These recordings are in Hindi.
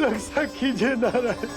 रक्षा कीजिए नारायण।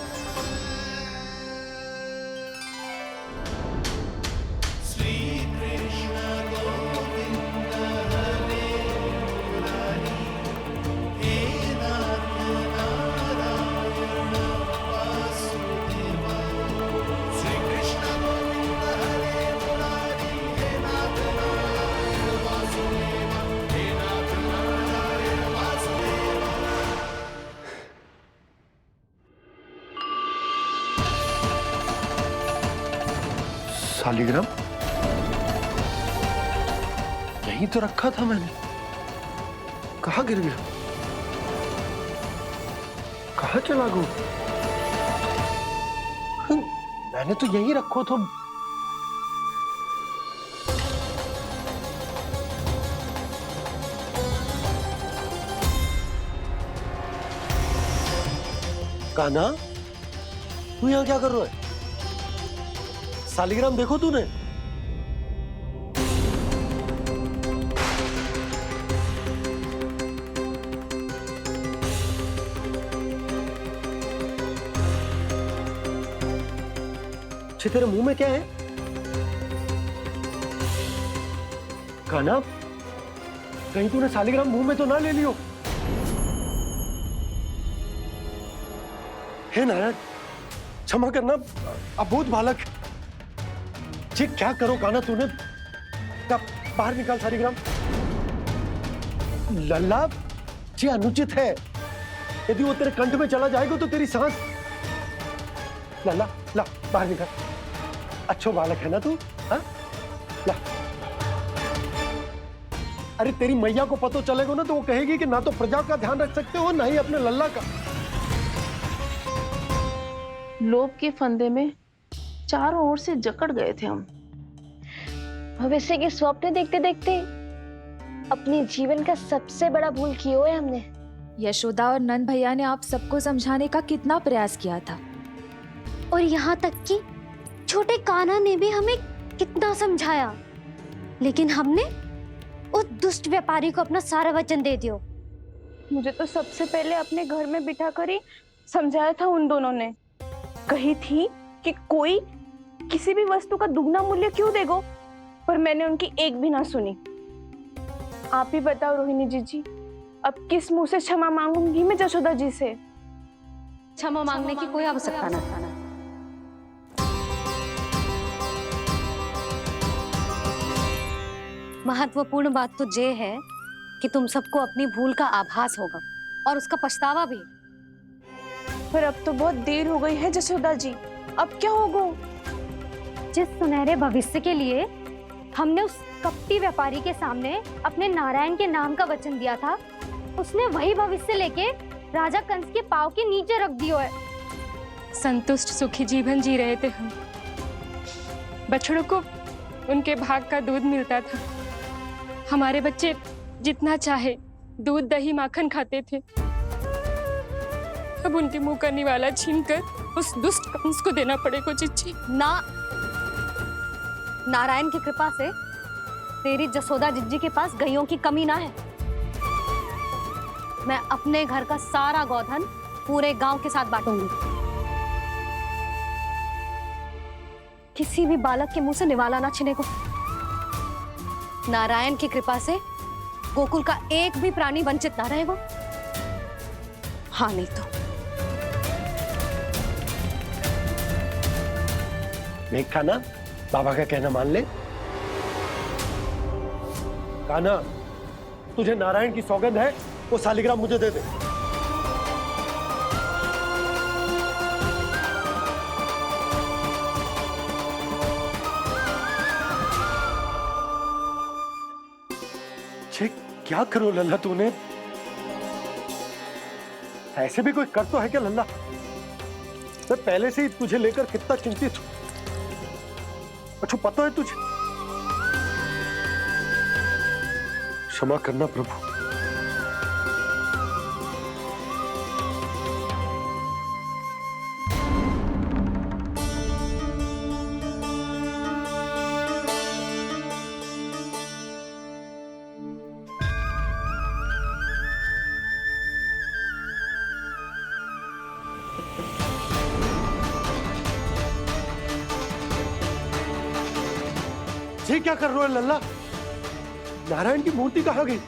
शालिग्राम यहीं तो रखा था मैंने, कहाँ गिर गया, कहाँ चला गया? मैंने तो यहीं रखो तो। कान्हा, तू यहाँ क्या कर रहा है? शालिग्राम देखो तूने? अच्छे, तेरे मुंह में क्या है? कान्हा, कहीं तूने शालिग्राम मुंह में तो ना ले लियो? हे नारायण, क्षमा करना, अबोध बालक। जी क्या करो कान्हा तूने? कब बाहर निकाल शालिग्राम। लल्ला, जी अनुचित है। यदि वो तेरे कंठ में चला जाएगा तो तेरी सांस। लल्ला, ला बाहर निकाल। अच्छो बालक है ना तू? हाँ, ला। अरे तेरी मैया को पता चलेगा ना तो वो कहेगी कि ना तो प्रजा का ध्यान रख सकते हो ना ही अपने लल्ला का। लोभ के फंदे में चारों ओर से जकड़ गए थे हम। भविष्य के स्वप्न देखते देखते अपने जीवन का सबसे बड़ा भूल किया है हमने। यशोदा और नंद भैया ने आप सबको समझाने का कितना प्रयास किया था, और यहाँ तक कि छोटे कान्हा ने भी हमें कितना समझाया, लेकिन हमने उस दुष्ट व्यापारी को अपना सारा वचन दे दिया। मुझे तो सबसे पहले अपने घर में बिठा कर ही समझाया था उन दोनों ने। कही थी कि कोई किसी भी वस्तु का दुगना मूल्य क्यों देगा, पर मैंने उनकी एक भी ना सुनी। आप ही बताओ रोहिणी जी, अब किस मुंह से क्षमा मांगूंगी मैं जशोदा जी से? क्षमा मांगने की कोई आवश्यकता ना। महत्वपूर्ण बात तो ये है कि तुम सबको अपनी भूल का आभास होगा और उसका पछतावा भी। पर अब तो बहुत देर हो गई है जशोदा जी, अब क्या होगा? जिस सुनहरे भविष्य के लिए हमने उस कपटी व्यापारी के सामने अपने नारायण के नाम का वचन दिया था, उसने वही भविष्य लेके राजा कंस के पांव के नीचे रख दिया है। संतुष्ट सुखी जीवन जी रहे थे हम। बछड़ों को उनके भाग का दूध मिलता था। हमारे बच्चे जितना चाहे दूध दही माखन खाते थे। अब उनके मुंह का निवाला छीनकर उस दुष्ट कंस को देना पड़ेगा चिच्ची। ना, नारायण की कृपा से तेरी जसोदा जिज्जी के पास गैयों की कमी ना है। मैं अपने घर का सारा गोधन पूरे गांव के साथ बांटूंगी। किसी भी बालक के मुंह से निवाला ना छिने को। नारायण की कृपा से गोकुल का एक भी प्राणी वंचित ना रहेगा। हाँ नहीं तो देख कान्हा, बाबा का कहना मान ले। कान्हा, तुझे नारायण की सौगंध है, वो शालिग्राम मुझे दे दे। क्या करो लल्ला तूने? ऐसे भी कोई कर तो है क्या लल्ला? मैं पहले से ही तुझे लेकर कितना चिंतित हूं। अच्छा पता है तुझे? क्षमा करना प्रभु। ये क्या कर रहे हो लल्ला? नारायण की मूर्ति कहाँ गई?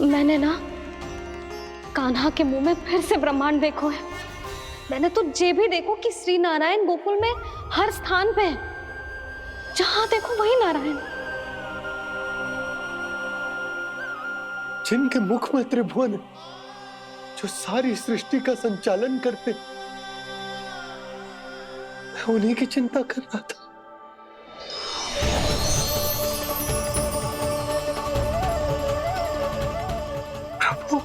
मैंने ना कान्हा के मुंह में फिर से ब्रह्मांड देखो है। मैंने तो ये भी देखो कि श्री नारायण गोकुल में हर स्थान पे है, जहां देखो वही नारायण। जिनके मुख में त्रिभुवन है, जो सारी सृष्टि का संचालन करते, मैं उन्हीं की चिंता कर रहा था। प्रभु,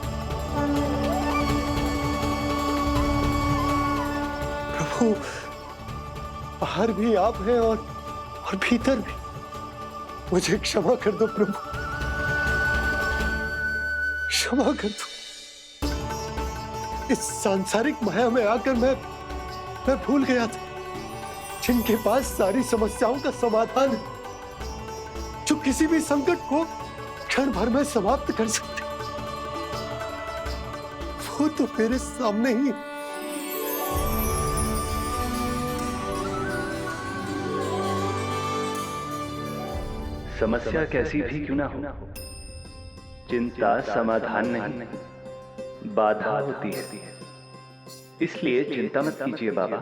प्रभु, बाहर भी आप हैं और भीतर भी। मुझे क्षमा कर दो प्रभु, क्षमा कर दो। इस सांसारिक माया में आकर मैं भूल गया था, जिनके पास सारी समस्याओं का समाधान है, जो किसी भी संकट को क्षण भर में समाप्त कर सकते, वो तो मेरे सामने ही है। समस्या कैसी भी क्यों ना हो, चिंता समाधान नहीं, बाधा होती है। इसलिए चिंता मत कीजिए बाबा।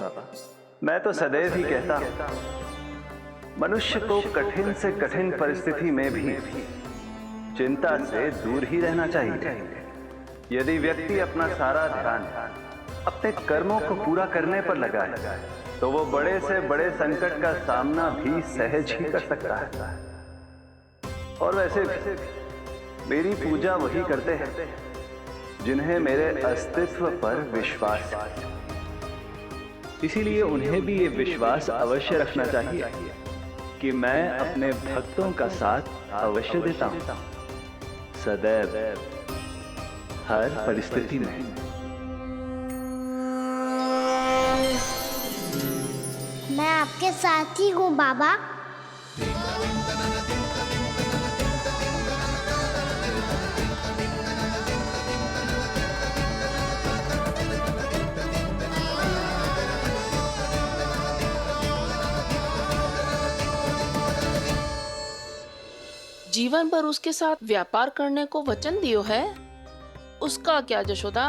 मैं तो सदैव ही कहता हूं, मनुष्य को कठिन से कठिन परिस्थिति में भी चिंता से दूर ही रहना चाहिए। यदि व्यक्ति अपना सारा ध्यान अपने कर्मों को पूरा करने पर लगाए, तो वो बड़े से बड़े संकट का सामना भी सहज ही कर सकता है। और वैसे भी मेरी पूजा वही करते हैं जिन्हें मेरे अस्तित्व पर विश्वास है। इसीलिए उन्हें भी ये विश्वास अवश्य रखना चाहिए कि मैं अपने भक्तों का साथ अवश्य देता हूं, सदैव, हर परिस्थिति में। मैं आपके साथ ही हूँ बाबा। जीवन भर उसके साथ व्यापार करने को वचन दियो है, उसका क्या यशोदा?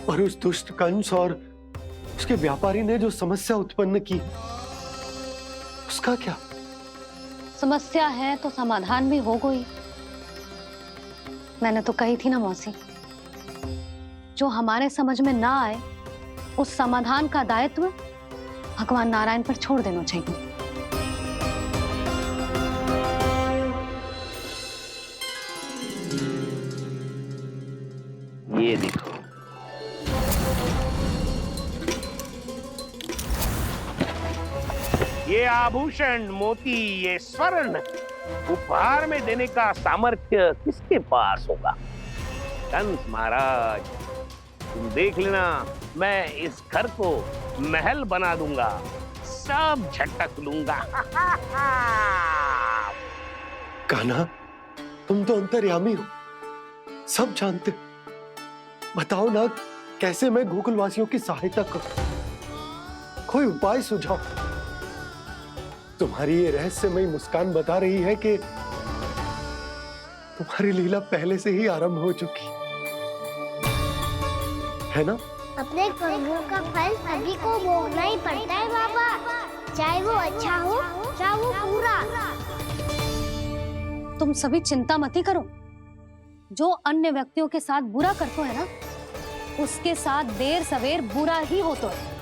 और उस दुष्ट कंस और उसके व्यापारी ने जो समस्या उत्पन्न की, उसका क्या? समस्या है तो समाधान भी हो गई। मैंने तो कही थी ना मौसी, जो हमारे समझ में ना आए उस समाधान का दायित्व भगवान नारायण पर छोड़ देना चाहिए। ये देखो, ये आभूषण, मोती, ये स्वर्ण उपहार में देने का सामर्थ्य किसके पास होगा? कंस महाराज, तुम देख लेना, मैं इस घर को महल बना दूंगा, सब झटक लूंगा। कान्हा, तुम तो अंतर्यामी हो, सब जानते हो। बताओ ना, कैसे मैं गोकुलवासियों की सहायता करूं? कोई उपाय सुझाओ। तुम्हारी ये रहस्यमयी मुस्कान बता रही है कि तुम्हारी लीला पहले से ही आरंभ हो चुकी है ना? अपने कर्मों का फल सभी को भोगना ही पड़ता है बाबा, चाहे वो अच्छा हो चाहे वो बुरा। तुम सभी चिंता मत ही करो। जो अन्य व्यक्तियों के साथ बुरा करते है ना, उसके साथ देर सवेर बुरा ही होता है।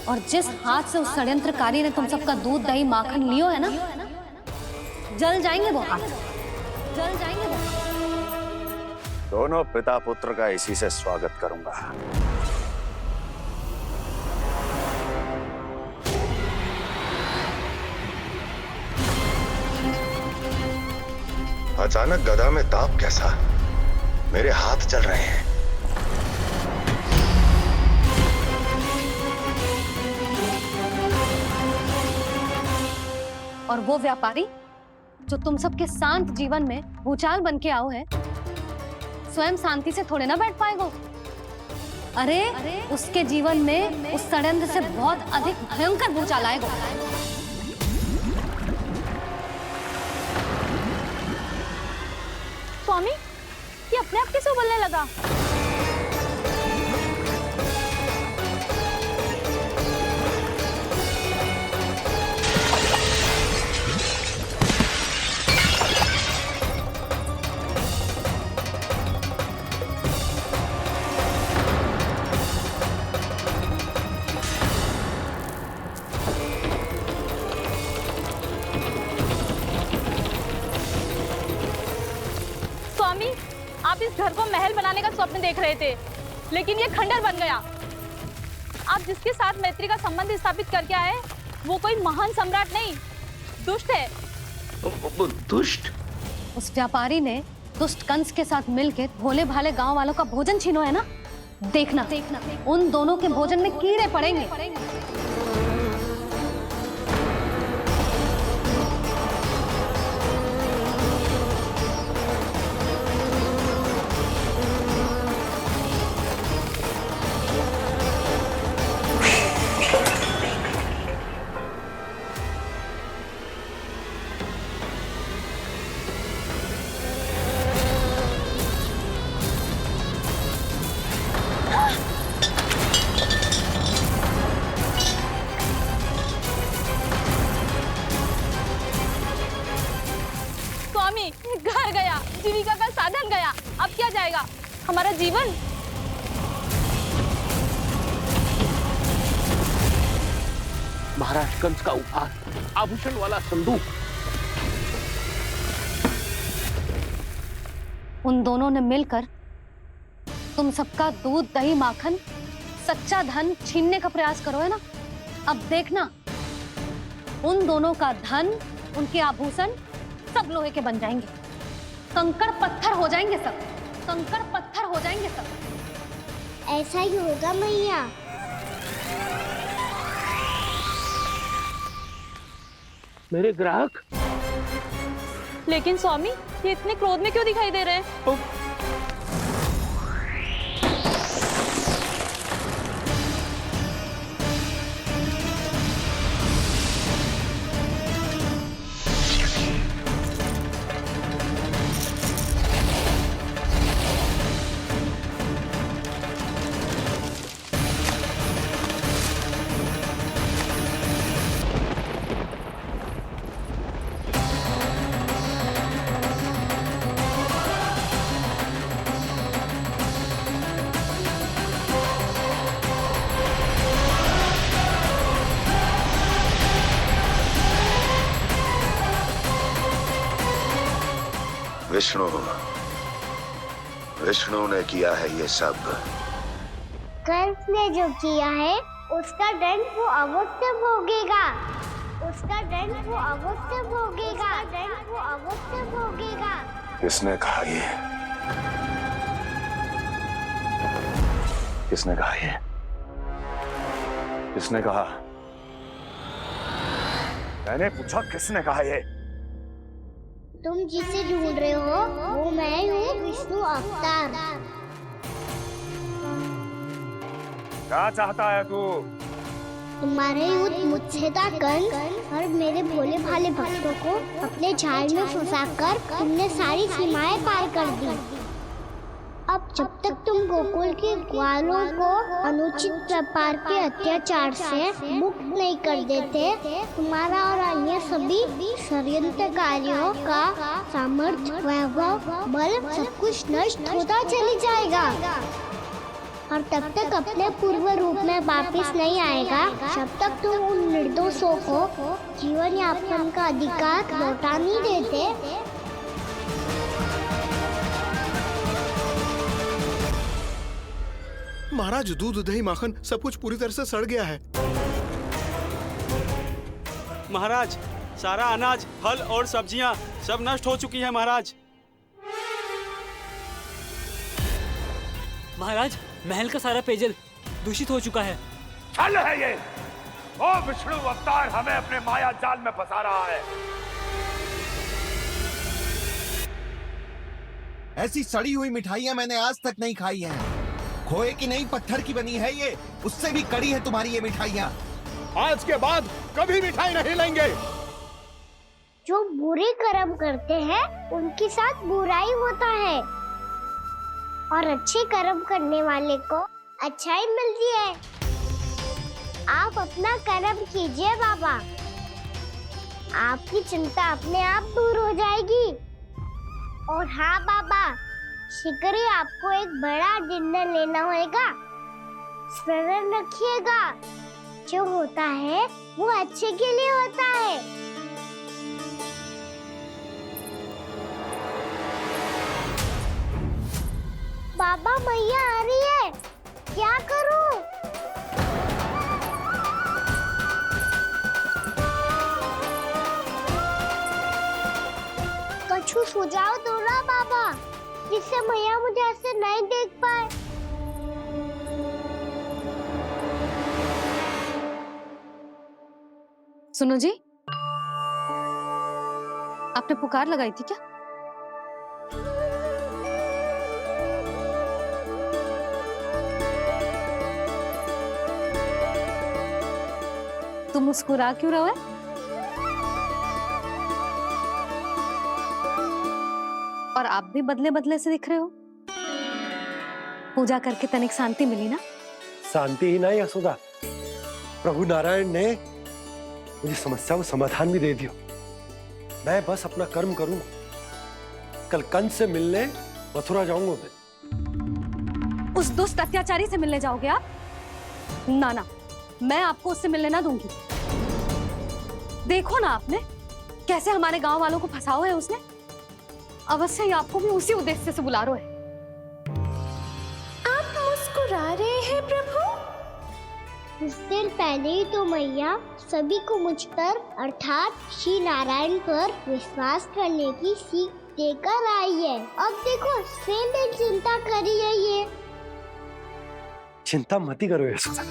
और जिस हाथ से उस षड्यंत्रकारी ने तुम सबका दूध दही माखन लियो है ना, जल जाएंगे वो हाथ, जल जाएंगे वो हाथ। दोनों पिता पुत्र का इसी से स्वागत करूंगा। अचानक गदा में ताप कैसा? मेरे हाथ चल रहे हैं। और वो व्यापारी जो तुम सबके शांत जीवन में भूचाल बन के आओ है, स्वयं शांति से थोड़े ना बैठ पाएगा। अरे उसके जीवन में उस षड्यंत्र से बहुत अधिक भयंकर भूचाल आएगा। स्वामी, ये अपने आप कैसे उबलने लगा? स्वामी, आप इस घर को महल बनाने का स्वप्न देख रहे थे, लेकिन ये खंडर बन गया। आप जिसके साथ मैत्री का संबंध स्थापित करके आए, वो कोई महान सम्राट नहीं, दुष्ट है। दुष्ट? उस व्यापारी ने दुष्ट कंस के साथ मिलकर भोले भाले गांव वालों का भोजन छीनो है ना। देखना उन दोनों के भोजन में कीड़े पड़ेंगे। स्वामी, घर गया, जीविका का साधन गया, अब क्या जाएगा हमारा जीवन? महाराज कंस का उपहार, आभूषण वाला संदूक। उन दोनों ने मिलकर तुम सबका दूध दही माखन सच्चा धन छीनने का प्रयास करो है ना। अब देखना उन दोनों का धन, उनके आभूषण सब लोहे के बन जाएंगे, कंकड़ पत्थर हो जाएंगे सब, कंकड़ पत्थर हो जाएंगे सब। ऐसा ही होगा मैया। मेरे ग्राहक? लेकिन स्वामी, ये इतने क्रोध में क्यों दिखाई दे रहे हैं? विष्णु ने किया है ये सब। कंस ने जो किया है उसका दंड वो अवश्य भोगेगा, उसका दंड वो अवश्य भोगेगा, दंड वो अवश्य भोगेगा। किसने कहा ये? किसने कहा ये? किसने कहा? मैंने पूछा किसने कहा ये? तुम जिसे ढूंढ रहे हो वो मैं हूँ, विष्णु अवतार। क्या चाहता है तू? तुम्हारे युद्ध मुझसे था कंस, और मेरे भोले भाले भक्तों को अपने झाड़ में फंसाकर तुमने सारी सीमाएं पार कर दी। अब जब तक तुम गोकुल के ग्वालों को अनुचित व्यापार के अत्याचार से मुक्त नहीं कर देते, तुम्हारा और अन्य सभी षड्यंत्रकारियों का सामर्थ्य, वैभव, बल सब कुछ नष्ट होता चली जाएगा और तब तक अपने पूर्व रूप में वापस नहीं आएगा जब तक तुम उन निर्दोषों को जीवन यापन का अधिकार लौटा नहीं देते। महाराज, दूध, दही, माखन सब कुछ पूरी तरह से सड़ गया है। महाराज, सारा अनाज, फल और सब्जियां सब नष्ट हो चुकी हैं महाराज। महाराज, महल का सारा पेयजल दूषित हो चुका है। छल है ये। ओ विष्णु अवतार हमें अपने माया जाल में फंसा रहा है। ऐसी सड़ी हुई मिठाइयाँ मैंने आज तक नहीं खाई हैं। खोए की नहीं, पत्थर की बनी है ये, उससे भी कड़ी है तुम्हारी ये मिठाइयाँ। आज के बाद कभी मिठाई नहीं लेंगे। जो बुरे कर्म करते हैं उनके साथ बुराई होता है और अच्छे कर्म करने वाले को अच्छाई मिलती है। आप अपना कर्म कीजिए बाबा, आपकी चिंता अपने आप दूर हो जाएगी। और हाँ बाबा, शीघ्र ही आपको एक बड़ा निर्णय लेना होगा। स्मरण रखिएगा, जो होता है वो अच्छे के लिए होता है। बाबा, मैया आ रही है, क्या करूं? कछु सुझाव दो ना बाबा, जिससे मैया मुझे ऐसे नहीं देख पाए। सुनो जी, आपने पुकार लगाई थी क्या? तुम मुस्कुरा क्यों रहे हो? और आप भी बदले बदले से दिख रहे हो। पूजा करके तनिक शांति मिली ना? शांति ही नहीं यशोदा, प्रभु नारायण ने मुझे समस्या को समाधान भी दे दिया। मैं बस अपना कर्म करूंगा। कल कंस से मिलने मथुरा जाऊंगा मैं। उस दुष्ट अत्याचारी से मिलने जाओगे आप? ना ना, मैं आपको उससे मिलने ना दूंगी। देखो ना आपने कैसे हमारे गांव वालों को फंसाओ है उसने। अवश्य ही आपको भी उसी उद्देश्य से बुला रहा है। आप मुस्कुरा रहे हैं प्रभु? कुछ देर पहले ही तो मैया सभी को मुझ पर अर्थात श्री नारायण पर विश्वास करने की सीख देकर आई है। अब देखो स्वयं चिंता करी है ये। चिंता मत ही करो यशोदा,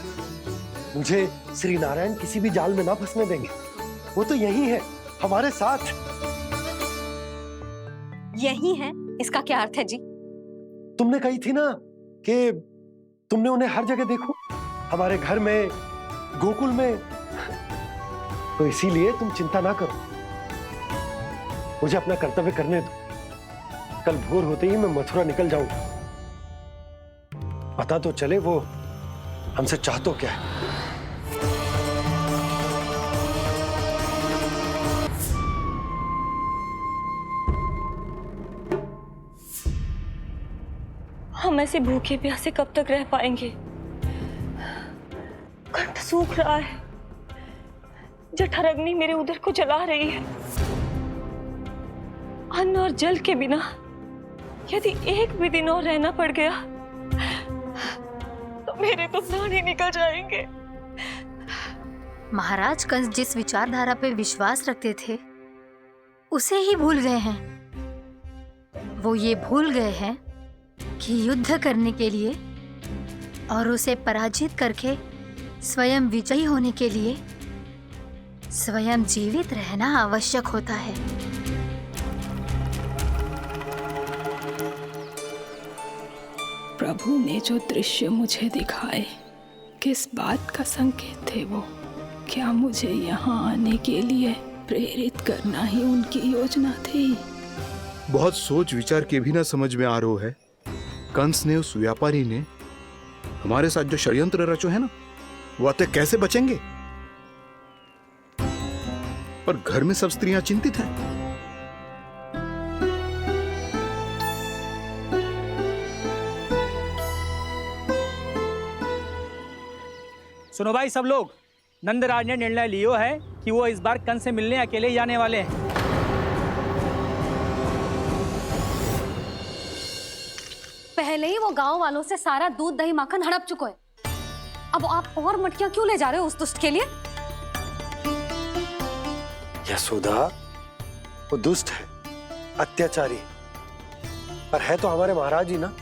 मुझे श्री नारायण किसी भी जाल में ना फंसने देंगे। वो तो यही है हमारे साथ। यही है, इसका क्या अर्थ है जी? तुमने कही थी ना कि तुमने उन्हें हर जगह देखो, हमारे घर में, गोकुल में। तो इसीलिए तुम चिंता ना करो, मुझे अपना कर्तव्य करने दो। कल भोर होते ही मैं मथुरा निकल जाऊंगा। पता तो चले वो हमसे चाहतो क्या है। हम ऐसे भूखे प्यासे कब तक रह पाएंगे? कंठ सूख रहा है, जठराग्नि मेरे उदर को जला रही है। अन्न और जल के बिना यदि एक भी दिन और रहना पड़ गया तो मेरे तो प्राण ही निकल जाएंगे। महाराज कंस जिस विचारधारा पे विश्वास रखते थे उसे ही भूल गए हैं। वो ये भूल गए हैं कि युद्ध करने के लिए और उसे पराजित करके स्वयं विजयी होने के लिए स्वयं जीवित रहना आवश्यक होता है। प्रभु ने जो दृश्य मुझे दिखाए, किस बात का संकेत थे वो? क्या मुझे यहाँ आने के लिए प्रेरित करना ही उनकी योजना थी? बहुत सोच विचार के भी ना समझ में आ रहा है कंस ने, उस व्यापारी ने हमारे साथ जो षड्यंत्र रचो है ना, वो अतः कैसे बचेंगे? पर घर में सब स्त्रियां चिंतित हैं। सुनो भाई सब लोग, नंदराज ने निर्णय लियो है कि वो इस बार कंस से मिलने अकेले ही आने वाले हैं। पहले ही वो गांव वालों से सारा दूध दही माखन हड़प चुके हैं। अब आप और मटकियां क्यों ले जा रहे हो उस दुष्ट के लिए? यशोदा, वो दुष्ट है, अत्याचारी, पर है तो हमारे महाराज ही ना।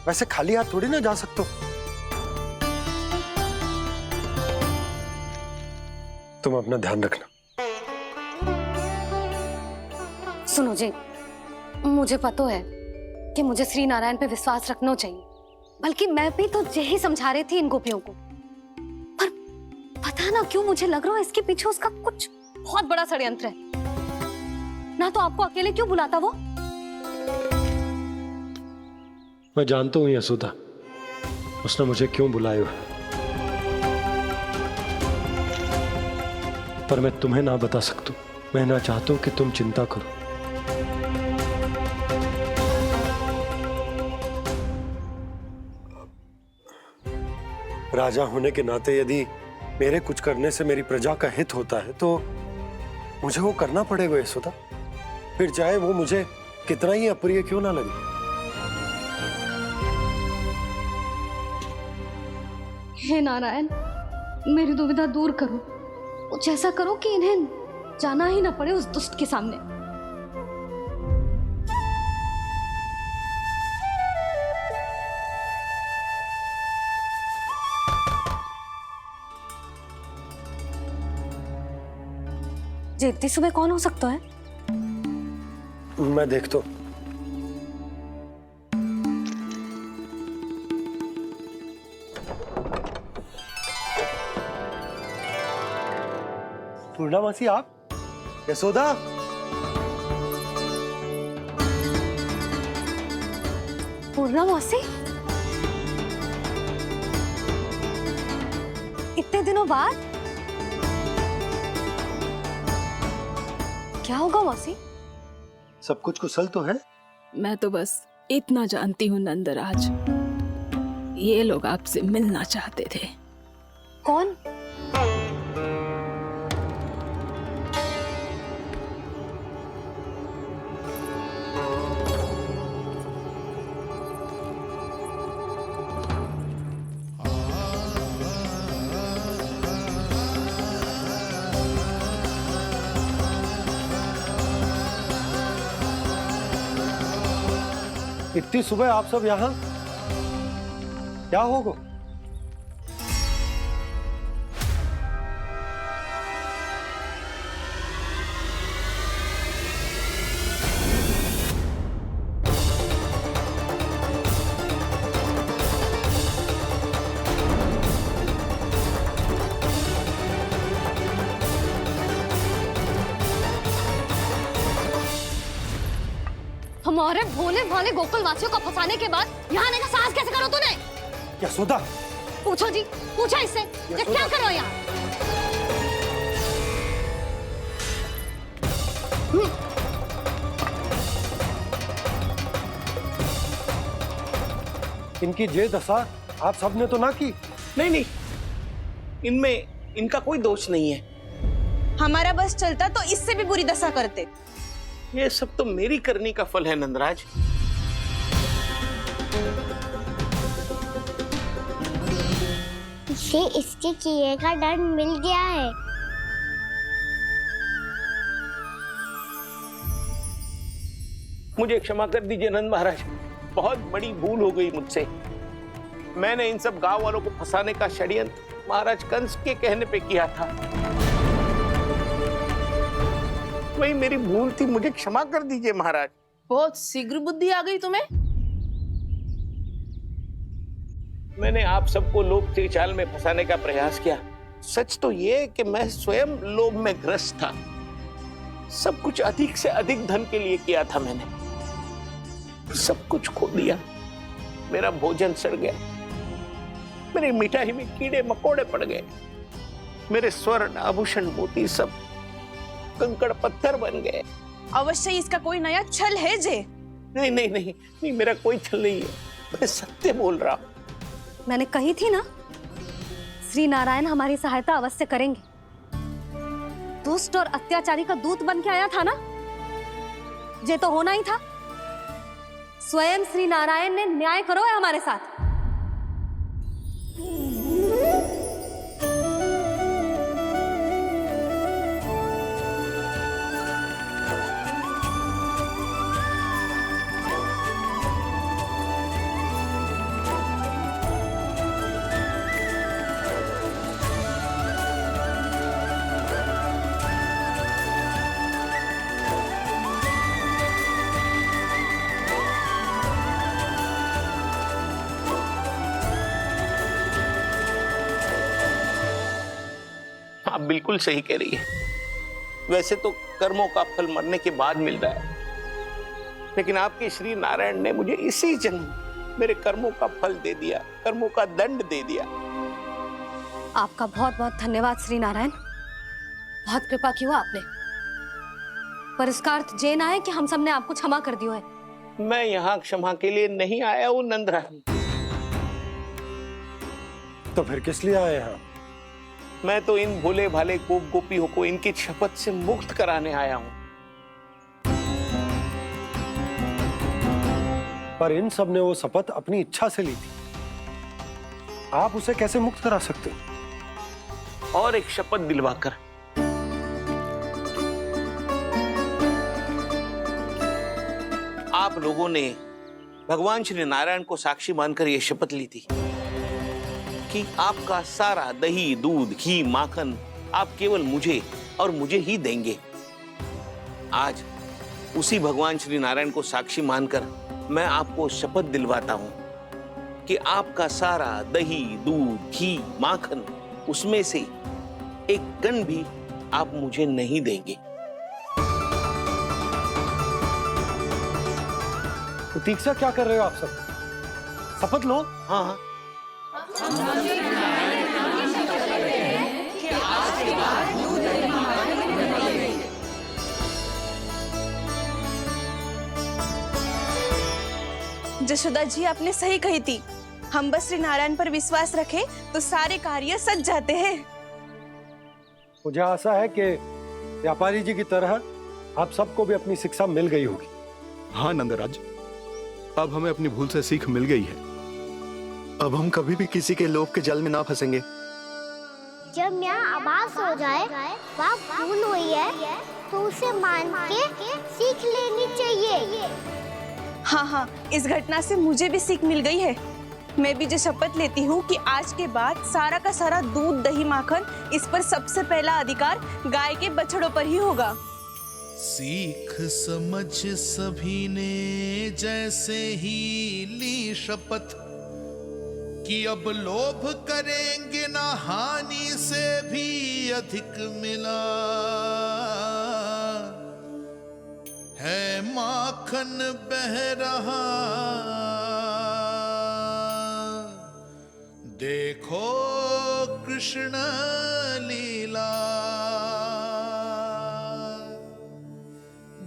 वैसे खाली हाथ थोड़ी ना जा सकते। तुम अपना ध्यान रखना। सुनो जी, मुझे पता है कि मुझे श्री नारायण पे विश्वास रखना चाहिए, बल्कि मैं भी तो यही समझा रही थी इन गोपियों को। पर पता ना क्यों मुझे लग रहा है इसके पीछे उसका कुछ बहुत बड़ा षड्यंत्र है। ना तो आपको अकेले क्यों बुलाता वो? मैं जानता हूं यशोदा, उसने मुझे क्यों बुलाया है, पर मैं तुम्हें ना बता सकता। मैं ना चाहता हूं कि तुम चिंता करो। राजा होने के नाते यदि मेरे कुछ करने से मेरी प्रजा का हित होता है तो मुझे वो करना पड़ेगा यशोदा, फिर चाहे वो मुझे कितना ही अप्रिय क्यों ना लगे। हे नारायण, मेरी दुविधा दूर करो। कुछ ऐसा करो कि इन्हें जाना ही ना पड़े उस दुष्ट के सामने। जी इतनी सुबह कौन हो सकता है? मैं देखता हूं। पूर्णा मासी, आप? यशोदा, पूर्णा मासी, इतने दिनों बाद? क्या होगा मौसी? सब कुछ कुशल तो है? मैं तो बस इतना जानती हूँ नंदराज, ये लोग आपसे मिलना चाहते थे। कौन? इतनी सुबह आप सब यहाँ? क्या होगा? हमारे भोले भाले गोकुल वासियों को फंसाने के बाद यहाँ आने का साहस कैसे करो तूने? यशोदा, पूछो जी, पूछो इससे, ये क्या करो यहाँ? इनकी ये दशा आप सबने तो ना की? नहीं नहीं, इनमें इनका कोई दोष नहीं है। हमारा बस चलता तो इससे भी बुरी दशा करते। ये सब तो मेरी करनी का फल है नंदराज। इसे इसके किए का दंड मिल गया है। मुझे क्षमा कर दीजिए नंद महाराज, बहुत बड़ी भूल हो गई मुझसे। मैंने इन सब गांव वालों को फंसाने का षड्यंत्र महाराज कंस के कहने पे किया था। वही मेरी भूल थी, मुझे क्षमा कर दीजिए महाराज। बहुत शीघ्र बुद्धि आ गई तुम्हें। मैंने आप सबको लोभ के चाल में फंसाने का प्रयास किया। सच तो ये कि मैं स्वयं लोभ में ग्रस्त था। सब कुछ अधिक से अधिक धन के लिए किया था मैंने। सब कुछ खो दिया। मेरा भोजन सड़ गया, मेरी मिठाई में कीड़े मकोड़े पड़ गए, मेरे स्वर्ण आभूषण मोती सब कंकड़ पत्थर बन गए। अवश्य इसका कोई नया छल है जे। नहीं नहीं नहीं नहीं, मेरा कोई छल नहीं है, मैं सत्य बोल रहा हूं। मैंने कही थी ना, श्री नारायण हमारी सहायता अवश्य करेंगे। दुष्ट और अत्याचारी का दूत बन के आया था ना, ये तो होना ही था। स्वयं श्री नारायण ने न्याय करो है हमारे साथ। आप बिल्कुल सही कह रही है। वैसे तो कर्मों का फल मरने के बाद मिल रहा है, लेकिन आपके श्री नारायण ने मुझे इसी जन्म मेरे कर्मों का फल दे दिया, कर्मों का दंड दे दिया। आपका बहुत बहुत धन्यवाद श्री नारायण, बहुत कृपा की हो आपने। पर इसका अर्थ ये ना है कि हम सब ने आपको क्षमा कर दियो है। मैं यहाँ क्षमा के लिए नहीं आया हूँ नंदरानी। तो फिर किस लिए आए हैं? मैं तो इन भोले भाले गोप गोपियों को इनकी शपथ से मुक्त कराने आया हूं। पर इन सब ने वो शपथ अपनी इच्छा से ली थी, आप उसे कैसे मुक्त करा सकते? और एक शपथ दिलवाकर। आप लोगों ने भगवान श्री नारायण को साक्षी मानकर यह शपथ ली थी कि आपका सारा दही, दूध, घी, माखन आप केवल मुझे और मुझे ही देंगे। आज उसी भगवान श्री नारायण को साक्षी मानकर मैं आपको शपथ दिलवाता हूं कि आपका सारा दही, दूध, घी, माखन, उसमें से एक कण भी आप मुझे नहीं देंगे। तो तीक्षा क्या कर रहे हो आप सब? शपथ लो। हाँ हाँ, जशोदा जी आपने सही कही थी, हम बस श्री नारायण पर विश्वास रखें तो सारे कार्य सज जाते हैं। मुझे आशा है कि व्यापारी जी की तरह आप सबको भी अपनी शिक्षा मिल गई होगी। हाँ नंदराज, अब हमें अपनी भूल से सीख मिल गई है। अब हम कभी भी किसी के लोभ के जल में ना फंसेंगे। जब यहाँ आभास हो जाए वहाँ भूल हुई है तो उसे मान के सीख लेनी चाहिए। हाँ हाँ, इस घटना से मुझे भी सीख मिल गई है। मैं भी जो शपथ लेती हूँ कि आज के बाद सारा का सारा दूध, दही, माखन, इस पर सबसे पहला अधिकार गाय के बछड़ों पर ही होगा। सीख समझ सभी ने जैसे ही ली शपथ कि अब लोभ करेंगे ना हानि से भी अधिक मिला है, माखन बह रहा देखो कृष्ण लीला,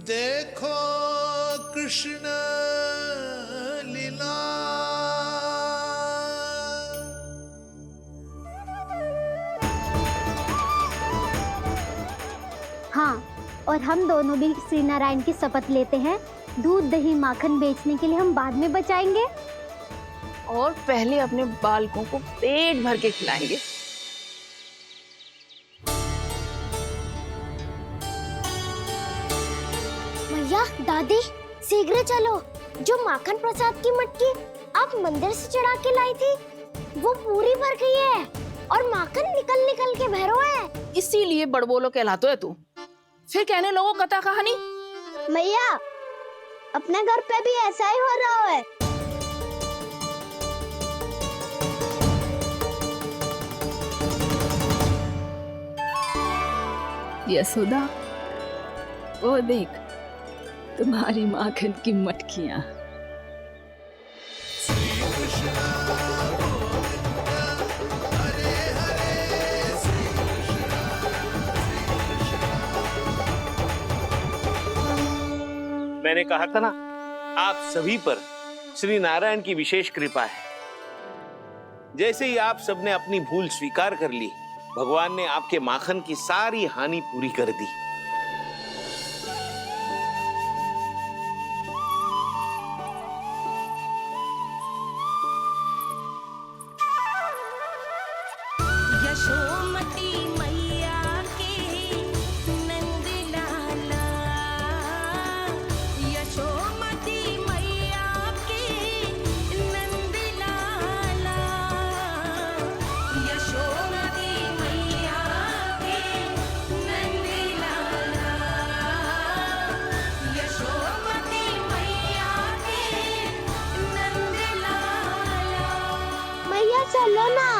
देखो कृष्ण लीला। हाँ, और हम दोनों भी श्री नारायण की शपथ लेते हैं, दूध, दही, माखन बेचने के लिए हम बाद में बचाएंगे और पहले अपने बालकों को पेट भर के खिलाएंगे। भैया, दादी, शीघ्र चलो। जो माखन प्रसाद की मटकी आप मंदिर से चढ़ा के लाई थी, वो पूरी भर गई है और माखन निकल निकल के भरो है। इसीलिए बड़बोलो कहलाते है तू। फिर कहने लोगों कथा कहानी। भैया, अपने घर पे भी ऐसा ही हो रहा है। यशोदा, वो देख तुम्हारी माखन की मटकियां। मैंने कहा था ना, आप सभी पर श्री नारायण की विशेष कृपा है। जैसे ही आप सबने अपनी भूल स्वीकार कर ली, भगवान ने आपके माखन की सारी हानि पूरी कर दी। यशोमती मैया के नंद लाला, यशोमती मैया के नंद लाला, यशोमती मैया के नंद लाला, यशोमती मैया के नंद लाला। मैया चलो ना।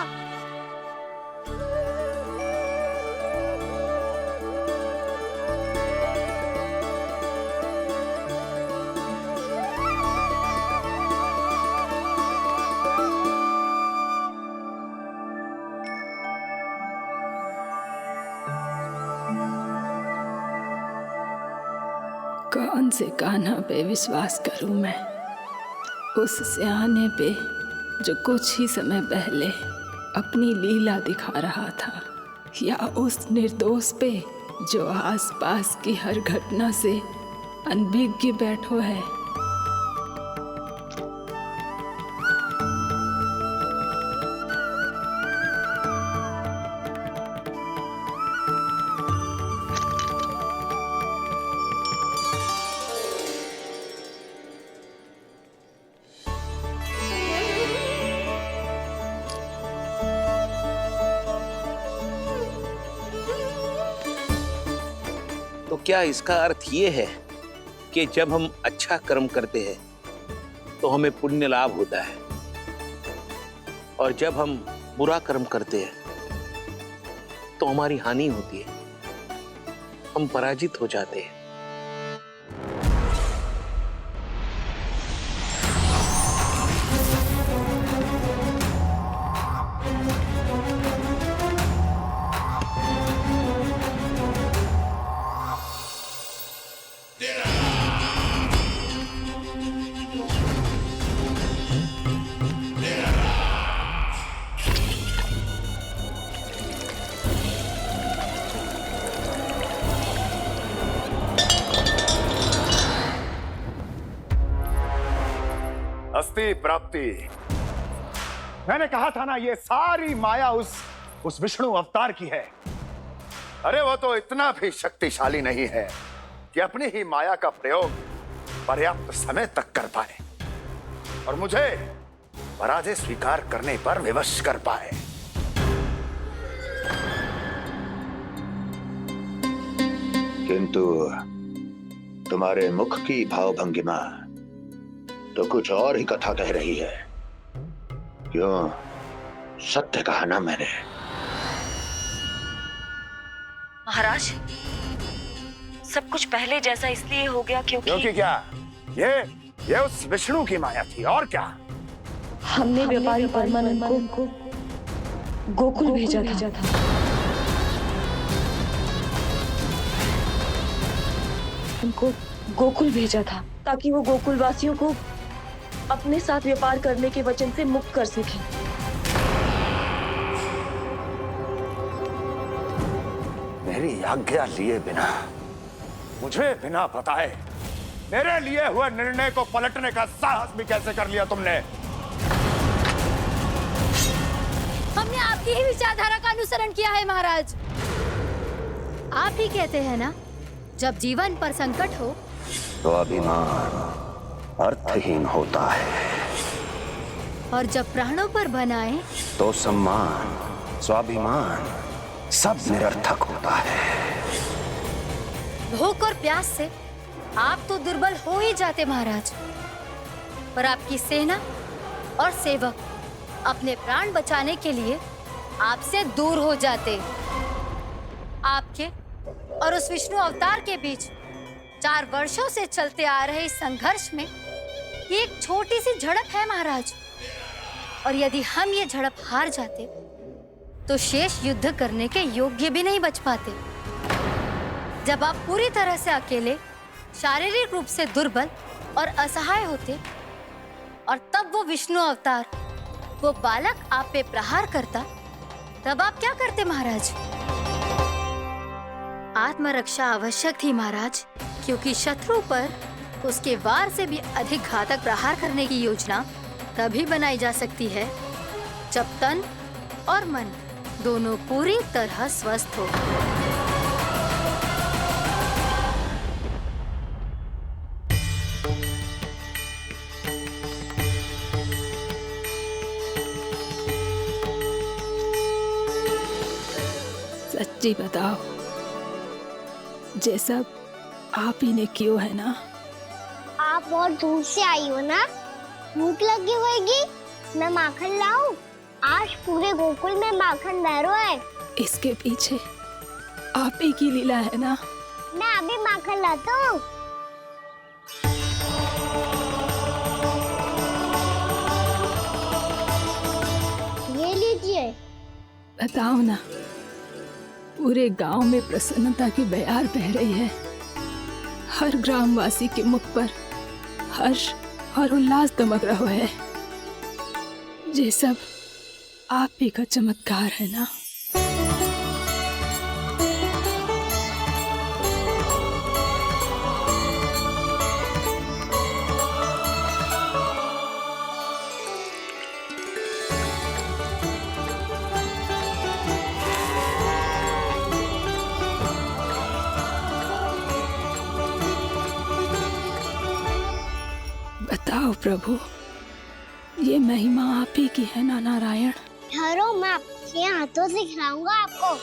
कौन से कान्हा पे विश्वास करूं मैं? उस सियाने पे जो कुछ ही समय पहले अपनी लीला दिखा रहा था, या उस निर्दोष पे जो आसपास की हर घटना से अनभिज्ञ बैठो है। तो क्या इसका अर्थ ये है कि जब हम अच्छा कर्म करते हैं तो हमें पुण्य लाभ होता है, और जब हम बुरा कर्म करते हैं तो हमारी हानि होती है, हम पराजित हो जाते हैं? अस्ति प्राप्ति। मैंने कहा था ना, ये सारी माया उस विष्णु अवतार की है। अरे वो तो इतना भी शक्तिशाली नहीं है कि अपनी ही माया का प्रयोग पर्याप्त समय तक कर पाए और मुझे पराजय स्वीकार करने पर विवश कर पाए। किंतु तुम्हारे मुख की भावभंगिमा तो कुछ और ही कथा कह रही है। क्यों? सत्य कहा ना मैंने। महाराज, सब कुछ पहले जैसा इसलिए हो गया क्योंकि क्या? ये उस विष्णु की माया थी, और क्या? हमने व्यापारी परमानंद को गोकुल भेजा था। उनको गोकुल भेजा था ताकि वो गोकुल वासियों को अपने साथ व्यापार करने के वचन से मुक्त कर सके। मेरी आज्ञा लिए बिना, मुझे बिना बताए मेरे लिए हुए निर्णय को पलटने का साहस भी कैसे कर लिया तुमने? हमने आपकी ही विचारधारा का अनुसरण किया है महाराज। आप ही कहते हैं ना, जब जीवन पर संकट हो तो अभिमान अर्थहीन होता है, और जब प्राणों पर बनाए तो सम्मान स्वाभिमान सब निरर्थक होता है। भूख और प्यास से आप तो दुर्बल हो ही जाते महाराज, पर आपकी सेना और सेवक अपने प्राण बचाने के लिए आपसे दूर हो जाते। आपके और उस विष्णु अवतार के बीच 4 वर्षों से चलते आ रहे इस संघर्ष में ये एक छोटी सी झड़प है महाराज, और यदि हम ये झड़प हार जाते तो शेष युद्ध करने के योग्य भी नहीं बच पाते। जब आप पूरी तरह से अकेले शारीरिक रूप से दुर्बल और असहाय होते और तब वो विष्णु अवतार वो बालक आप पे प्रहार करता, तब आप क्या करते महाराज? आत्मरक्षा आवश्यक थी महाराज, क्योंकि शत्रु पर उसके वार से भी अधिक घातक प्रहार करने की योजना तभी बनाई जा सकती है जब तन और मन दोनों पूरी तरह स्वस्थ हो। सच्ची बताओ, ये सब आप ही ने क्यों है ना? आप और दूर से आई हो ना, भूख लगी होगी। मैं माखन लाऊं? आज पूरे गोकुल में माखन बह रहा है। इसके पीछे आप ही की लीला है ना? मैं अभी माखन लाता हूँ। ये लीजिए। बताओ ना, पूरे गांव में प्रसन्नता की बयार बह रही है। हर ग्रामवासी के मुख पर हर्ष और उल्लास दमक रहा है। ये सब आप ही का चमत्कार है ना? बताओ प्रभु, ये महिमा आप ही की है ना नारायण? ठहरो, मैं आपके हाथों से खिलाऊंगा आपको।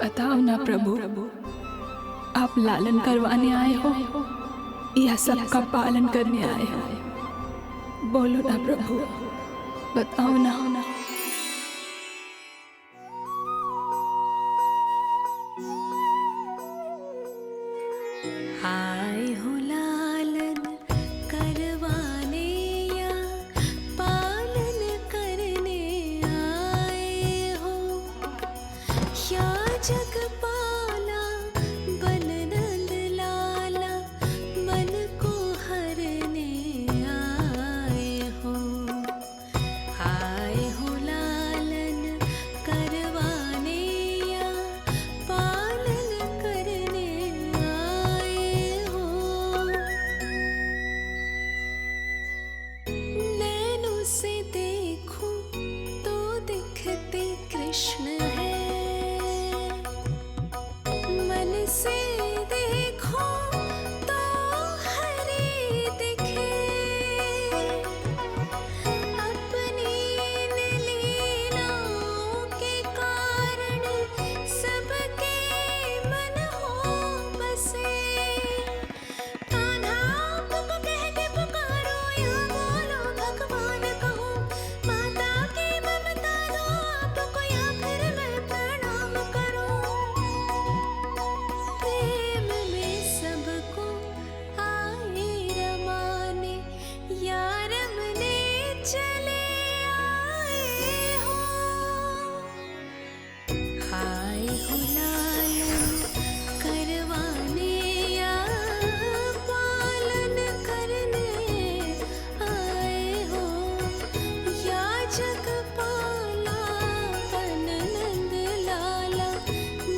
बताओ ना प्रभु, आप लालन करवाने आए हो या सबका पालन करने आए हो? बोलो ना प्रभु, बताओ ना। आए हो लालन करवाने या पालन करने आए हो, या जगपाला बन नंद लाला मन को हरने आए हो। आए हो लालन करवाने या पालन करने आए हो। नैनों से देखूं तो दिखते कृष्ण है, मन से देखो तो हरे दिखे। अपनी लीलाओं के कारण सबके मन हो बसे। कान्हा आपको कह के पुकारो या बोलो भगवान कहो, माता की ममता दो आपको या फिर मैं प्रणाम करूं। प्रेम में सबको आए रमाने, या रमने चले आए हो। आए हो लालन करवाने या पालन करने आए हो, या जगपाला बन नंद लाला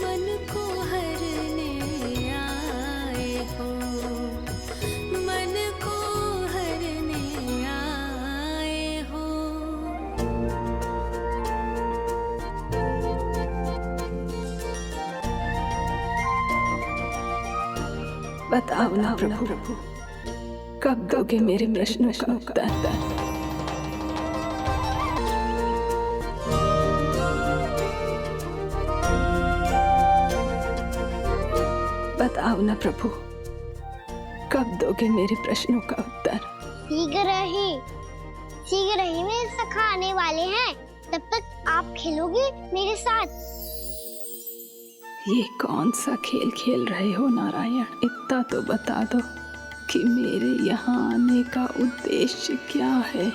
मन को हरने आए हो। मन को हरने आए हो। बताओ ना प्रभु, कब दोगे मेरे प्रश्नों का उत्तर? बताओ ना प्रभु, कब दोगे मेरे प्रश्नों का उत्तर? शीघ्र ही मेरे सखा आने वाले हैं, तब तक आप खेलोगे मेरे साथ। ये कौन सा खेल खेल रहे हो नारायण? इतना तो बता दो कि मेरे यहाँ आने का उद्देश्य क्या है।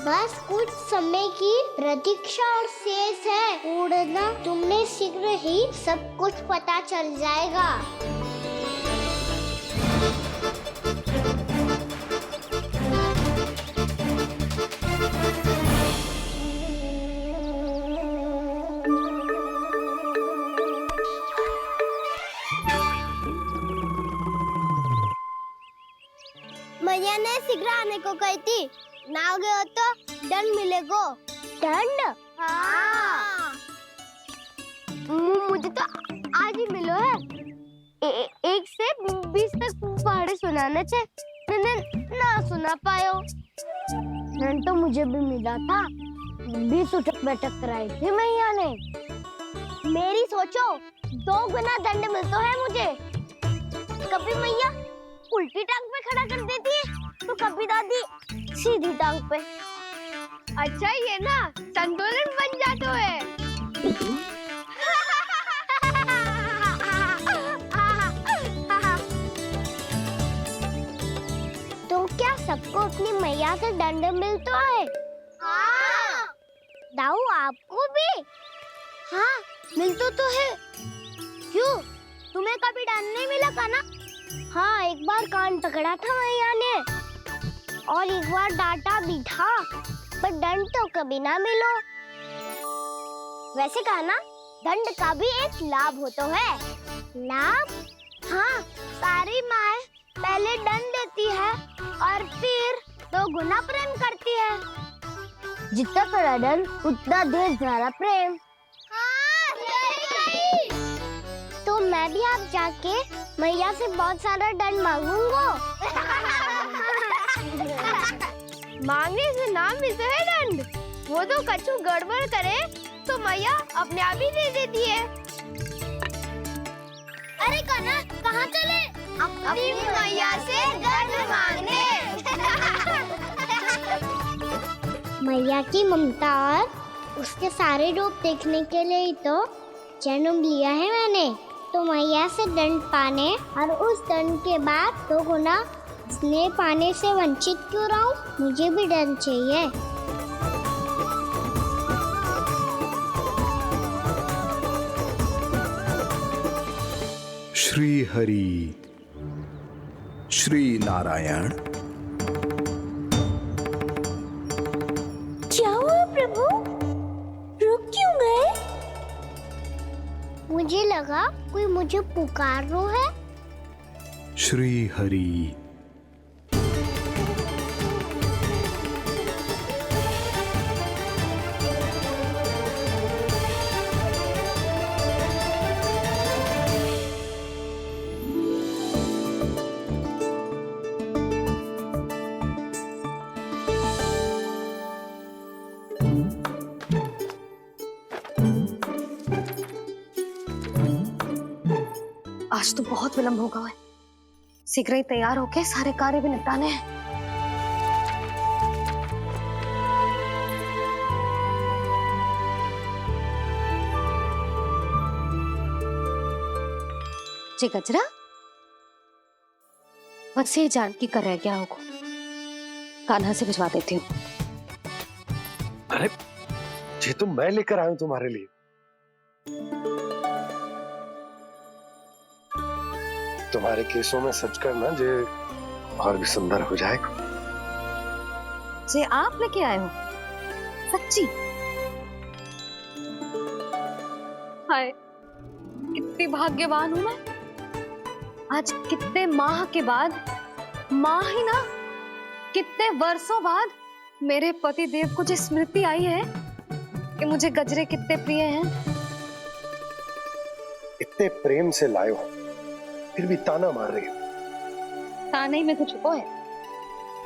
बस कुछ समय की प्रतीक्षा और शेष है। उड़ना तुमने शीघ्र ही सब कुछ पता चल जाएगा। मैया ने शीघ्र आने को कही थी, ना आ गए हो तो दंड मिलेगा। दंड? हाँ। मुझे तो आज ही मिलो है। 1 से 20 तक पहाड़े सुनाने थे, ना सुना पायो। दंड तो मुझे भी मिला था, 20 उठक बैठक कराई थी मैया ने। मेरी सोचो 2 गुना दंड मिलता है मुझे। कभी मैया उल्टी टांग पे खड़ा कर देती है तो कभी दादी सीधी टांग पे। अच्छा ये ना संतुलन बन जाता है। तो क्या सबको अपनी मैया से दंड मिलता है? हाँ। दाऊ आपको भी? हाँ मिलता तो है। क्यों, तुम्हें कभी दंड नहीं मिला का ना? हाँ एक बार कान पकड़ा था मैया ने और एक बार डांटा भी था, पर दंड तो कभी ना मिलो। वैसे कहा ना, दंड का भी एक लाभ होता है। लाभ? हाँ, सारी माँ पहले दंड देती है और फिर 2 गुना प्रेम करती है। जितना कड़ा दंड उतना ढेर सारा प्रेम। हाँ, सही। तो मैं भी आप जाके मैया से बहुत सारा दंड मांगूंगा। मांगने से ना मिलता है दंड, वो तो कछु गड़बड़ करे तो मैया अपने आप ही दे देती है। अरे कान्हा कहाँ चले? अपनी मैया से दंड मांगने। मैया की ममता और उसके सारे रूप देखने के लिए ही तो जन्म लिया है मैंने। तो मैया से दंड पाने और उस दंड के बाद 2 गुना स्नेह पाने से वंचित क्यों रहूं? मुझे भी दंड चाहिए। श्री हरि श्री नारायण। क्या हुआ प्रभु? रुक क्यों गए? मुझे लगा कोई मुझे पुकार रहा है। श्री हरि। आज तो बहुत विलंब होगा है। शीघ्र ही तैयार होके सारे कार्य भी निपटाने हैं। जी गजरा, बस ये जान की कर रह गया होगा, कान्हा से भिजवा देती हूँ। अरे ये तो मैं लेकर आया हूं तुम्हारे लिए। तुम्हारे केसों में सच करना जे और भी सुंदर हो जाएगा। जे आप लेके आए हो? सच्ची? हाय, कितनी भाग्यवान हूं मैं। आज कितने माह के बाद, माह ही ना, कितने वर्षों बाद मेरे पति देव को जो स्मृति आई है कि मुझे गजरे कितने प्रिय हैं। इतने प्रेम से लाए हो, फिर भी ताना मार रही हो। ताने में कुछ छुपो है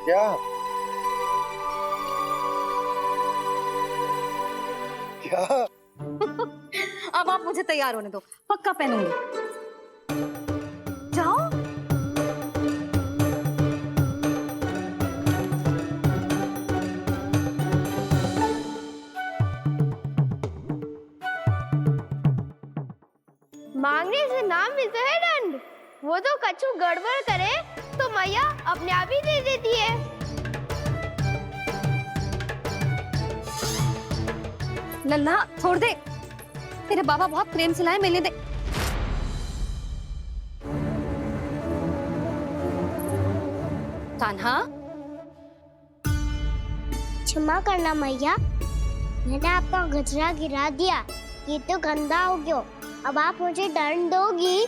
क्या? क्या? अब आप मुझे तैयार होने दो, पक्का पहनूंगी। जाओ। मांगने से ना मिलता है दंड, वो तो कछु गड़बड़ करे तो मैया अपने आप ही दे देती है। लल्ला छोड़ दे, तेरे बाबा बहुत प्रेम से लाए, मिलने दे। कान्हा, क्षमा करना मैया, मैंने आपका गजरा गिरा दिया, ये तो गंदा हो गया। अब आप मुझे दंड दोगी?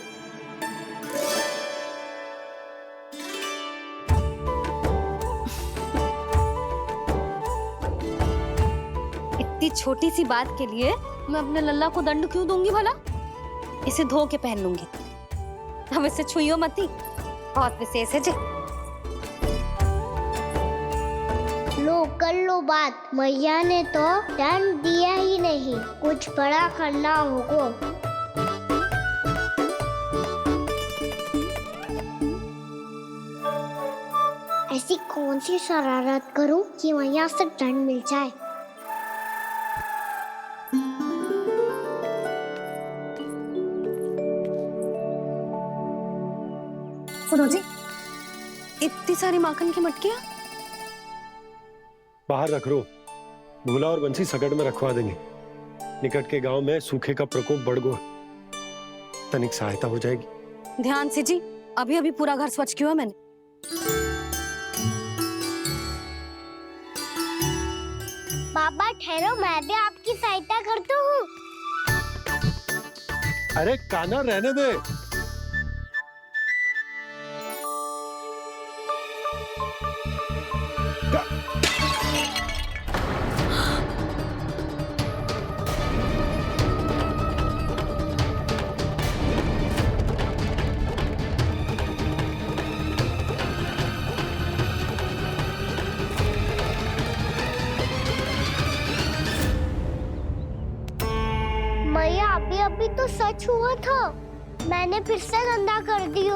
इतनी छोटी सी बात के लिए मैं अपने लल्ला को दंड क्यों दूंगी भला? इसे धो के पहन लूंगी। अब इसे छुइयो मती, बहुत विशेष है जी। लो कर लो बात, मैया ने तो दंड दिया ही नहीं, कुछ बड़ा करना होगा। ऐसी कौन सी शरारत करूं कि मैया से दंड मिल जाए? सुनो जी, इतनी सारी माखन की मटकियां बाहर रख रो, भूला और बंसी सकट में रखवा देंगे। निकट के गांव में सूखे का प्रकोप बढ़ गया, तनिक सहायता हो जाएगी। ध्यान से जी, अभी अभी पूरा घर स्वच्छ किया मैंने। बाबा ठहरो, मैं भी आपकी सहायता करता हूँ। अरे कान्हा रहने दे। मैया अभी अभी तो सच हुआ था, मैंने फिर से गंदा कर दियो।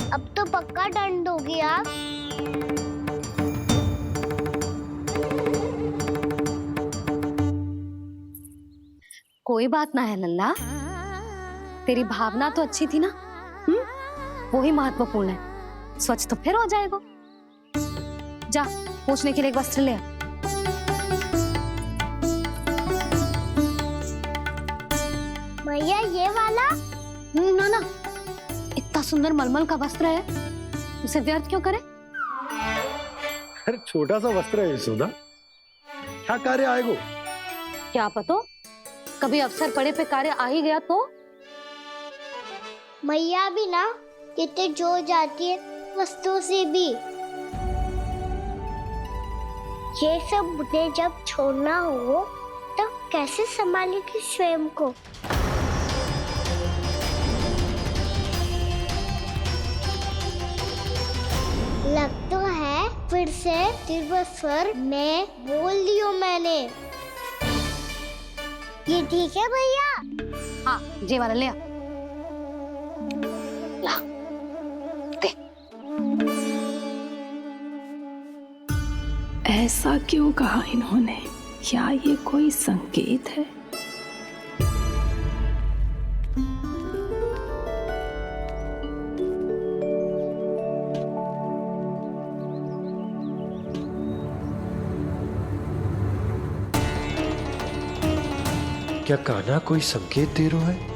अब तो पक्का दंड दोगी आप। कोई बात ना है लल्ला, तेरी भावना तो अच्छी थी ना, वो ही महत्वपूर्ण है। स्वच्छ तो फिर हो जाएगा। जा पोंछने के लिए एक वस्त्र ले आ। भैया ये वाला? ना ना, इतना सुंदर मलमल का वस्त्र है, उसे व्यर्थ क्यों करे? अरे छोटा सा वस्त्र है यशोदा, क्या कार्य आएगा? क्या पता, कभी अवसर पड़े पे कार्य आ ही गया तो? मैया भी ना कितने जो जाती है वस्तुओं से भी। ये सब मुझे जब छोड़ना हो तो कैसे संभालेगी स्वयं को? लग तो है फिर से तीव्र स्वर में बोल दियो मैंने। ये ठीक है भैया? हाँ, ये वाला ले आ। ला, दे। ऐसा क्यों कहा इन्होंने? क्या ये कोई संकेत है? क्या कान्हा कोई संकेत दे रहा है?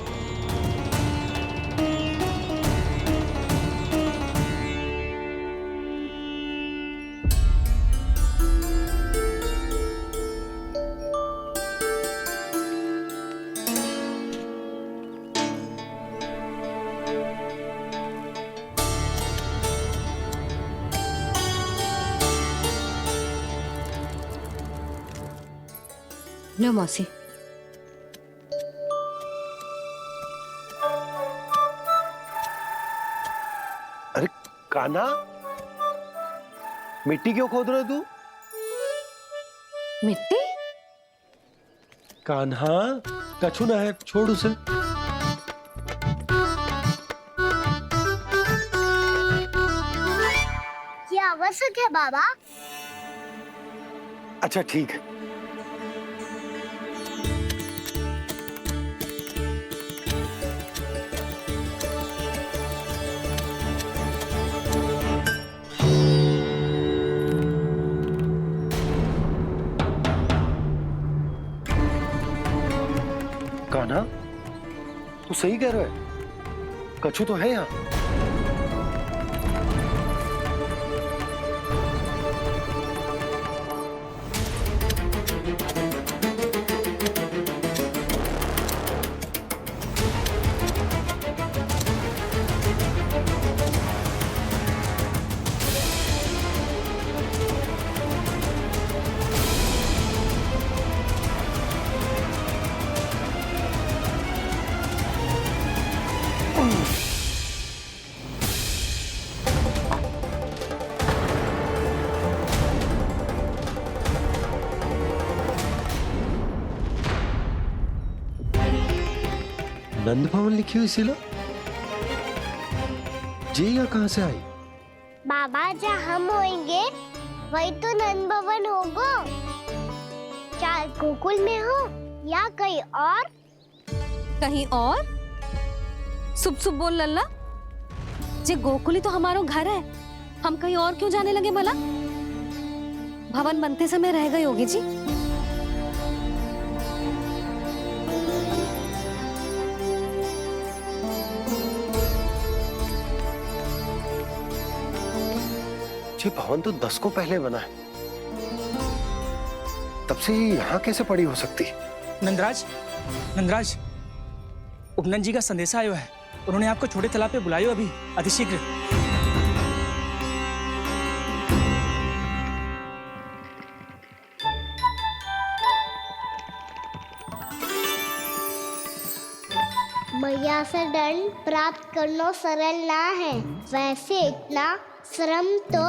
लो मौसी। अरे कान्हा, मिट्टी क्यों खोद रहे तू? मिट्टी? कान्हा, कछु ना है, छोड़ उसे। ये आवश्यक है बाबा। अच्छा ठीक है। सही कह रहे हो, कछु तो है यहाँ। नंद भवन लिखी हुई सिला, जी यहाँ कहाँ से आई? बाबा जहाँ हम होंगे वही तो नंद भवन होगा। चाहे गोकुल में हो या कहीं और। कहीं और? सुब सुब बोल लल्ला, जे गोकुली तो हमारो घर है, हम कहीं और क्यों जाने लगे भला? भवन बनते समय रह गई होगी जी। ये भवन तो 10 को पहले बना है, तब से यहाँ कैसे पड़ी हो सकती? नंदराज, नंदराज, उपनंद जी का संदेशा आयो है। उन्होंने आपको छोटे तालाब पे बुलायो अभी, अतिशीघ्र। मैया से दंड प्राप्त करना सरल ना है, वैसे इतना श्रम तो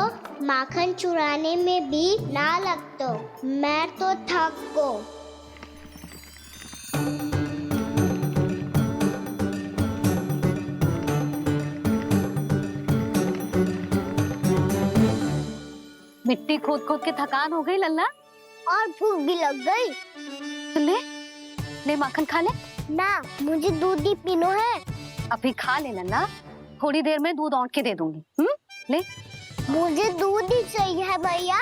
माखन चुराने में भी ना लगतो। मैं तो थक गो। मिट्टी खोद खोद के थकान हो गई लल्ला, और भूख भी लग गई। तो ले ले माखन खा ले। ना, मुझे दूध ही पीनो है। अभी खा ले लल्ला, थोड़ी देर में दूध औंट के दे दूंगी। ले। मुझे दूध ही चाहिए है भैया।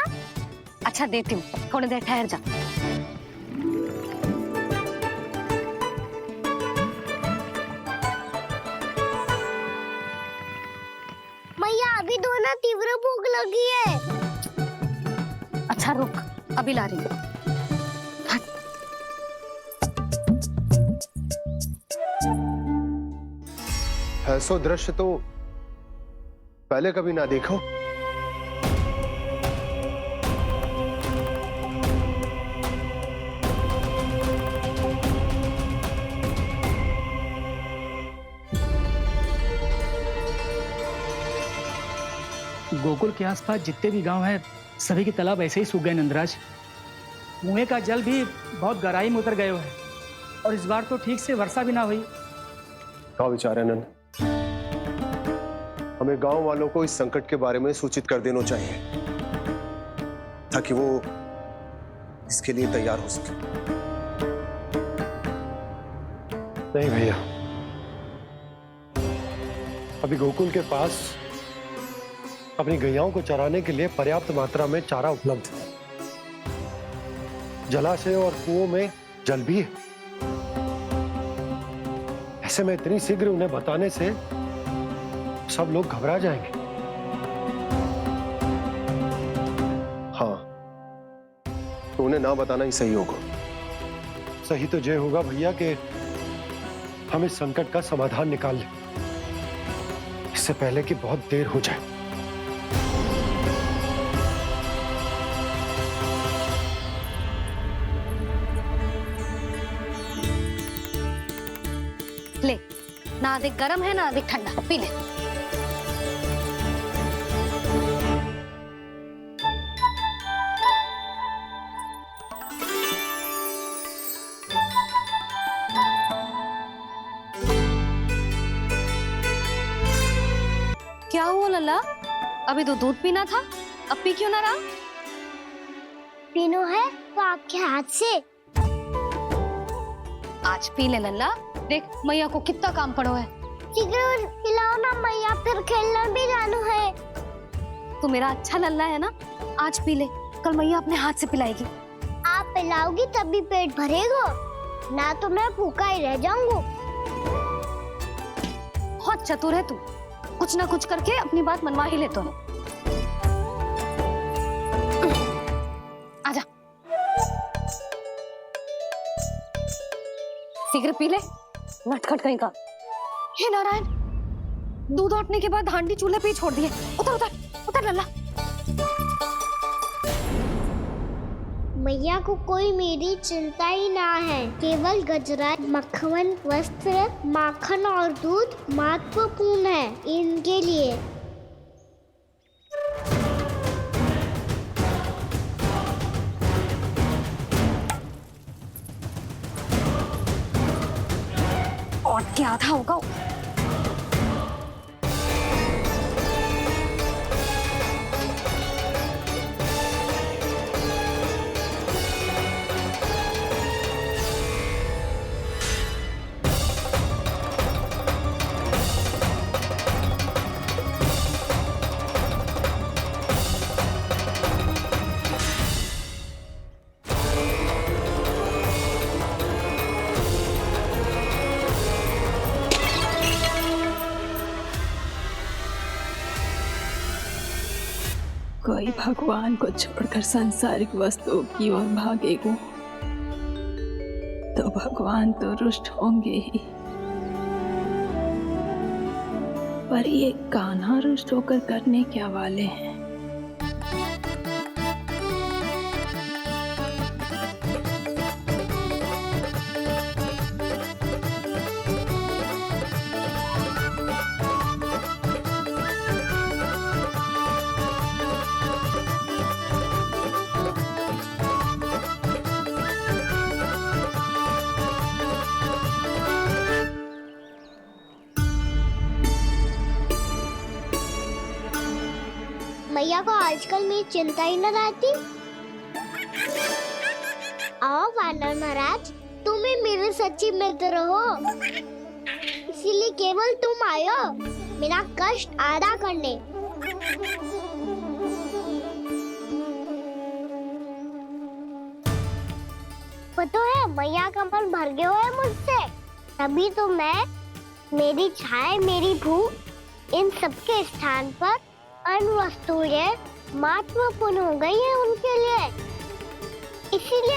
अच्छा देती हूँ, थोड़ी देर ठहर जा। मैया अभी तो ना तीव्र भूख लगी है। अच्छा रुक, अभी ला रही हूँ। ऐसा दृश्य तो पहले कभी ना देखो। गोकुल के आसपास जितने भी गांव हैं, सभी के तालाब ऐसे ही सूख गए नंदराज। मुँह का जल भी बहुत गहराई में उतर गए है, और इस बार तो ठीक से वर्षा भी ना हुई। क्या विचार है नंद? हमें गांव वालों को इस संकट के बारे में सूचित कर देना चाहिए, ताकि वो इसके लिए तैयार हो सके। नहीं भैया, अभी गोकुल के पास अपनी गैयाओं को चराने के लिए पर्याप्त मात्रा में चारा उपलब्ध है। जलाशय और कुओं में जल भी है। ऐसे में इतनी शीघ्र उन्हें बताने से सब लोग घबरा जाएंगे। हाँ, तो उन्हें ना बताना ही सही होगा। सही तो ये होगा भैया कि हम इस संकट का समाधान निकाल लें, इससे पहले कि बहुत देर हो जाए। ले, ना अधिक गर्म है ना अधिक ठंडा, पी ले। क्या हुआ लल्ला? अभी तो दूध पीना था, अब पी क्यों ना रहा? पीनो है तो आपके हाथ से। आज पी ले लल्ला, देख मैया को कितना काम पड़ो है। शीघ्र पिलाओ ना मैया, फिर खेलना भी जानो है। तू मेरा अच्छा लल्ला है ना, आज पी ले, कल मैया अपने हाथ से पिलाएगी। आप पिलाओगी तभी पेट भरेगा, ना तो मैं भूखा ही रह जाऊंगा। बहुत चतुर है तू, कुछ ना कुछ करके अपनी बात मनवा ही लेता है। आजा, शीघ्र पी ले, नटखट कहीं का। हे नारायण, दूध औटने के बाद हांडी चूल्हे पे ही छोड़ दिए। उतर उतर उतर लल्ला। मैया को कोई मेरी चिंता ही ना है। केवल गजरा, मक्खन, वस्त्र, माखन और दूध महत्वपूर्ण है इनके लिए। और क्या था होगा? कोई भगवान को छोड़कर सांसारिक वस्तुओं की ओर भागेगा तो भगवान तो रुष्ट होंगे ही, पर ये कान्हा रुष्ट होकर करने क्या वाले हैं? मैया को आजकल मेरी चिंता ही न रहती। आओ वानर महाराज, तुम ही मेरे सच्ची मित्र हो, इसीलिए केवल तुम आयो मेरा कष्ट आधा करने। पता है मैया का मन भर गया है मुझसे, तभी तो मैं, मेरी छाया, मेरी भूख, इन सबके स्थान पर अन्य वस्तुएं महत्वपूर्ण हो गई है उनके लिए। इसीलिए